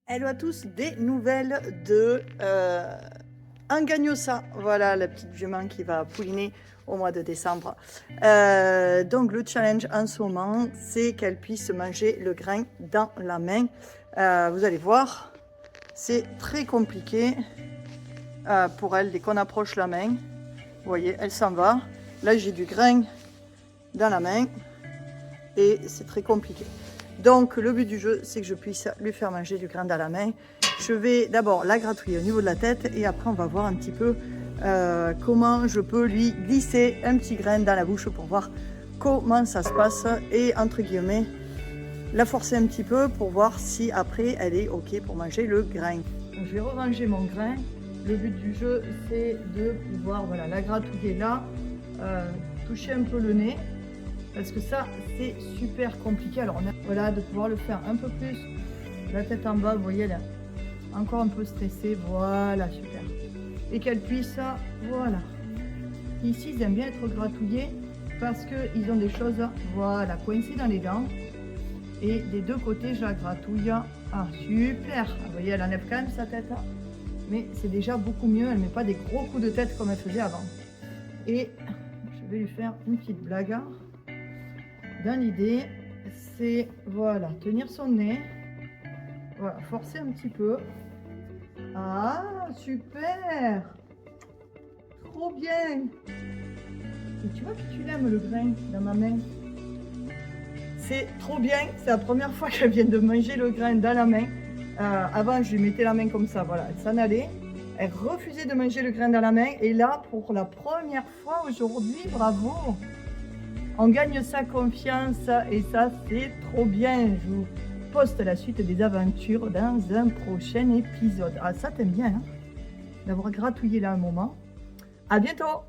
Hello à tous, des nouvelles de Angagnosa. Voilà la petite jument qui va pouliner au mois de décembre. Donc le challenge en ce moment, c'est qu'elle puisse manger le grain dans la main. Vous allez voir, c'est très compliqué pour elle dès qu'on approche la main. Vous voyez, elle s'en va. Là, j'ai du grain dans la main et c'est très compliqué. Donc le but du jeu, c'est que je puisse lui faire manger du grain dans la main. Je vais d'abord la gratouiller au niveau de la tête et après on va voir un petit peu comment je peux lui glisser un petit grain dans la bouche pour voir comment ça se passe et entre guillemets la forcer un petit peu pour voir si après elle est ok pour manger le grain. Donc, je vais ranger mon grain. Le but du jeu, c'est de pouvoir voilà, la gratouiller là, toucher un peu le nez. Parce que ça, c'est super compliqué. Alors, voilà, de pouvoir le faire un peu plus. La tête en bas, vous voyez, elle est encore un peu stressée. Voilà, super. Et qu'elle puisse, voilà. Ici, ils aiment bien être gratouillés parce qu'ils ont des choses, voilà, coincées dans les dents. Et des deux côtés, je la gratouille. Ah, super. Vous voyez, elle enlève quand même sa tête. Mais c'est déjà beaucoup mieux. Elle ne met pas des gros coups de tête comme elle faisait avant. Et je vais lui faire une petite blague. Dans l'idée, c'est voilà, tenir son nez, voilà, forcer un petit peu. Ah, super, trop bien. Et tu vois que tu l'aimes le grain dans ma main. C'est trop bien, c'est la première fois qu'elle vient de manger le grain dans la main. Avant, je lui mettais la main comme ça, voilà, elle s'en allait. Elle refusait de manger le grain dans la main. Et là, pour la première fois aujourd'hui, bravo. On gagne sa confiance et ça, c'est trop bien. Je vous poste la suite des aventures dans un prochain épisode. Ah, ça, t'aimes bien, hein, d'avoir gratouillé là un moment. À bientôt!